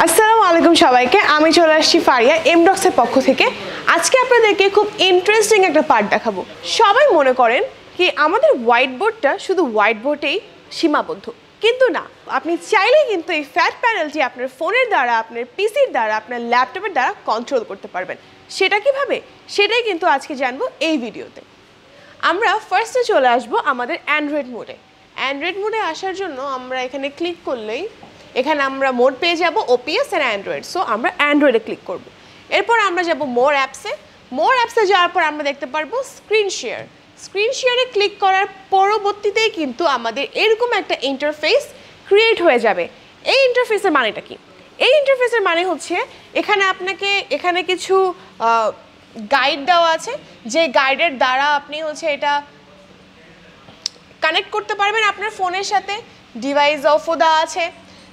আসসালামু আলাইকুম সবাইকে, আমি চলে আসছি ফারিয়া এমডক্সের পক্ষ থেকে। আজকে আপনাদেরকে খুব ইন্টারেস্টিং একটা পার্ট দেখাবো। সবাই মনে করেন কি আমাদের হোয়াইট বোর্ডটা শুধু হোয়াইট বোর্ডেই সীমাবদ্ধ, কিন্তু না, আপনি চাইলেই কিন্তু এই ফ্ল্যাট প্যানেলটি আপনার ফোনের দ্বারা, আপনার পিসির দ্বারা, আপনার ল্যাপটপের দ্বারা কন্ট্রোল করতে পারবেন। সেটা কিভাবে, সেটাই কিন্তু আজকে জানবো এই ভিডিওতে। আমরা ফার্স্টে চলে আসবো আমাদের অ্যান্ড্রয়েড মোডে। অ্যান্ড্রয়েড মোডে আসার জন্য আমরা এখানে ক্লিক করলেই এখানে আমরা মোড পেয়ে যাব ওপিএস এন্ড অ্যান্ড্রয়েড। সো আমরা অ্যান্ড্রয়েডে ক্লিক করব। এরপর আমরা যাব মোর অ্যাপসে। মোর অ্যাপসে যাওয়ার পর আমরা দেখতে পারবো স্ক্রিন শেয়ার। স্ক্রিন শেয়ারে ক্লিক করার পরবর্তীতেই কিন্তু আমাদের এরকম একটা ইন্টারফেস ক্রিয়েট হয়ে যাবে। এই ইন্টারফেসের মানেটা কি? এই ইন্টারফেসের মানে হচ্ছে এখানে কিছু গাইড দেওয়া আছে, যে গাইডের দ্বারা আপনি এটা কানেক্ট করতে পারবেন আপনার ফোনের সাথে। ডিভাইস অফও দেওয়া আছে।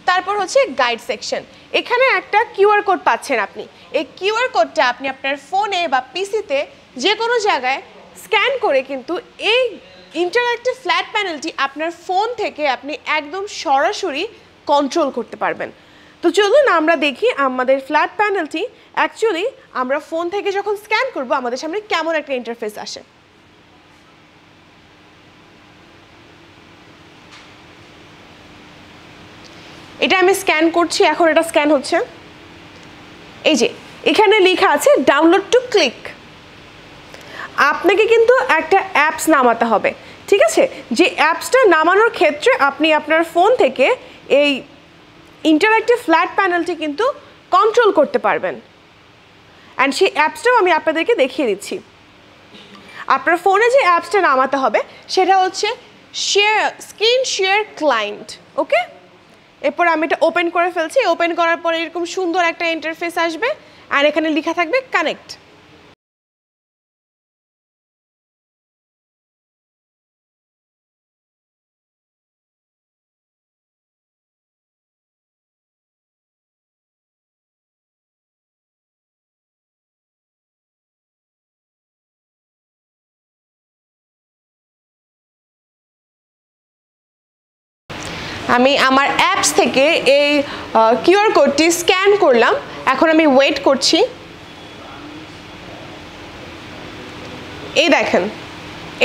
তারপর গাইড সেকশন। এখানে একটা কিউআর কোড পাচ্ছেন আপনি। এই কিউআর কোডটা আপনি আপনার ফোনে বা পিসিতে যে কোনো জায়গায় স্ক্যান করে কিন্তু এই ইন্টারঅ্যাক্টিভ ফ্ল্যাট প্যানেলটি আপনার ফোন থেকে আপনি একদম সরাসরি কন্ট্রোল করতে পারবেন। তো চলুন আমরা দেখি আমাদের ফ্ল্যাট প্যানেলটি অ্যাকচুয়ালি আমরা ফোন থেকে যখন স্ক্যান করব আমাদের সামনে কেমন একটা ইন্টারফেস আসে। এটা আমি স্ক্যান করছি, এখন এটা স্ক্যান হচ্ছে। এই যে এখানে লেখা আছে ডাউনলোড টু ক্লিক। আপনাকে কিন্তু একটা অ্যাপস নামাতে হবে, ঠিক আছে? যে অ্যাপসটা নামানোর ক্ষেত্রে আপনি আপনার ফোন থেকে এই ইন্টারঅ্যাক্টিভ ফ্ল্যাট প্যানেলটি কিন্তু কন্ট্রোল করতে পারবেন। অ্যান্ড সেই অ্যাপসটাও আমি আপনাদেরকে দেখিয়ে দিচ্ছি। আপনার ফোনে যে অ্যাপসটা নামাতে হবে সেটা হচ্ছে স্ক্রিন শেয়ার ক্লায়েন্ট। ওকে, এরপর আমি এটা ওপেন করে ফেলছি। ওপেন করার পরে এরকম সুন্দর একটা ইন্টারফেস আসবে আর এখানে লেখা থাকবে কানেক্ট। আমি আমার অ্যাপস থেকে এই কিউআর কোডটি স্ক্যান করলাম। এখন আমি ওয়েট করছি। এই দেখেন,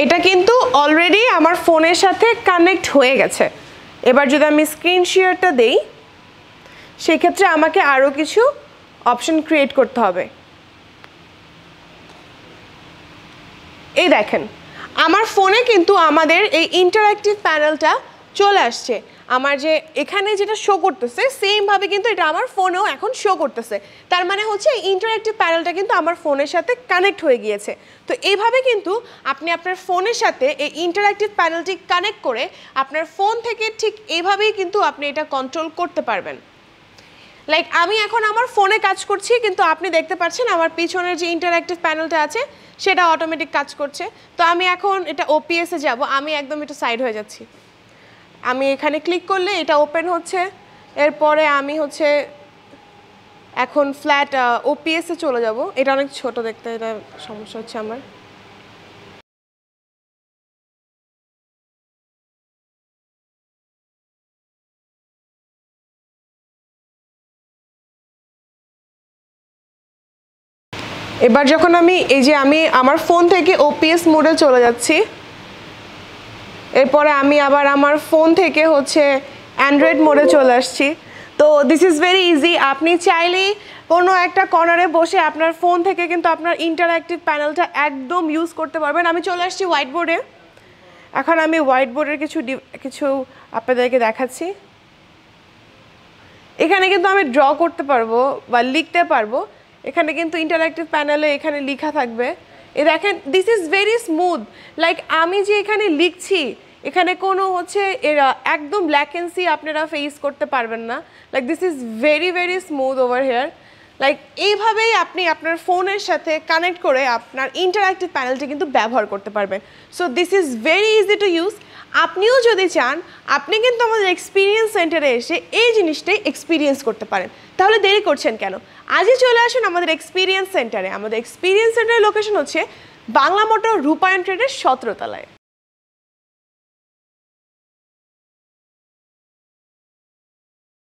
এটা কিন্তু অলরেডি আমার ফোনের সাথে কানেক্ট হয়ে গেছে। এবার যদি আমি স্ক্রিন শেয়ারটা দেই, সেক্ষেত্রে আমাকে আরও কিছু অপশন ক্রিয়েট করতে হবে। এই দেখেন, আমার ফোনে কিন্তু আমাদের এই ইন্টারঅ্যাক্টিভ প্যানেলটা চলে আসছে। আমার যে এখানে যেটা শো করতেছে সেমভাবে কিন্তু এটা আমার ফোনেও এখন শো করতেছে। তার মানে এই ইন্টারঅ্যাক্টিভ প্যানেলটা কিন্তু আমার ফোনের সাথে কানেক্ট হয়ে গিয়েছে। তো এইভাবে কিন্তু আপনি আপনার ফোনের সাথে এই ইন্টারঅ্যাক্টিভ প্যানেলটি কানেক্ট করে আপনার ফোন থেকে ঠিক এইভাবেই কিন্তু আপনি এটা কন্ট্রোল করতে পারবেন। লাইক আমি এখন আমার ফোনে কাজ করছি, কিন্তু আপনি দেখতে পাচ্ছেন আমার পিছনের যে ইন্টারঅ্যাক্টিভ প্যানেলটা আছে সেটা অটোমেটিক কাজ করছে। তো আমি এখন এটা ওপিএসে যাব। আমি একদম একটু সাইড হয়ে যাচ্ছি। আমি এখানে ক্লিক করলে এটা ওপেন হচ্ছে। এরপরে আমি এখন ফ্ল্যাট ওপিএসে চলে যাব। এটা অনেক ছোট দেখতে, এটা সমস্যা হচ্ছে আমার। এবার যখন আমি আমার ফোন থেকে ওপিএস মোডে চলে যাচ্ছি, এরপরে আমি আবার আমার ফোন থেকে অ্যান্ড্রয়েড মোডে চলে আসছি। তো দিস ইজ ভেরি ইজি। আপনি চাইলেই কোনো একটা কর্নারে বসে আপনার ফোন থেকে কিন্তু আপনার ইন্টারঅ্যাক্টিভ প্যানেলটা একদম ইউজ করতে পারবেন। আমি চলে আসছি হোয়াইট বোর্ডে। এখন আমি হোয়াইট বোর্ডের কিছু আপনাদেরকে দেখাচ্ছি। এখানে কিন্তু আমি ড্র করতে পারবো বা লিখতে পারবো। এখানে কিন্তু ইন্টারঅ্যাক্টিভ প্যানেলে এখানে লেখা থাকবে। এই দেখেন, this is very smooth. Like আমি যে এখানে লিখছি, এখানে কোনো একদম ল্যাকেন্সি আপনারা ফেস করতে পারবেন না। Like this is very very smooth over here. Like এইভাবেই আপনি আপনার ফোনের সাথে কানেক্ট করে আপনার ইন্টারঅ্যাক্টিভ প্যানেলটি কিন্তু ব্যবহার করতে পারবেন। So this is very easy to use. আপনিও যদি চান, আপনি কিন্তু আমাদের এক্সপিরিয়েন্স সেন্টারে এসে এই জিনিসটাই এক্সপিরিয়েন্স করতে পারেন। তাহলে দেরি করছেন কেন? আজই চলে আসুন আমাদের এক্সপিরিয়েন্স সেন্টারে। আমাদের এক্সপিরিয়েন্স সেন্টারের লোকেশন হচ্ছে বাংলা মোটর রূপায়ণ ট্রেডের 17 তলায়।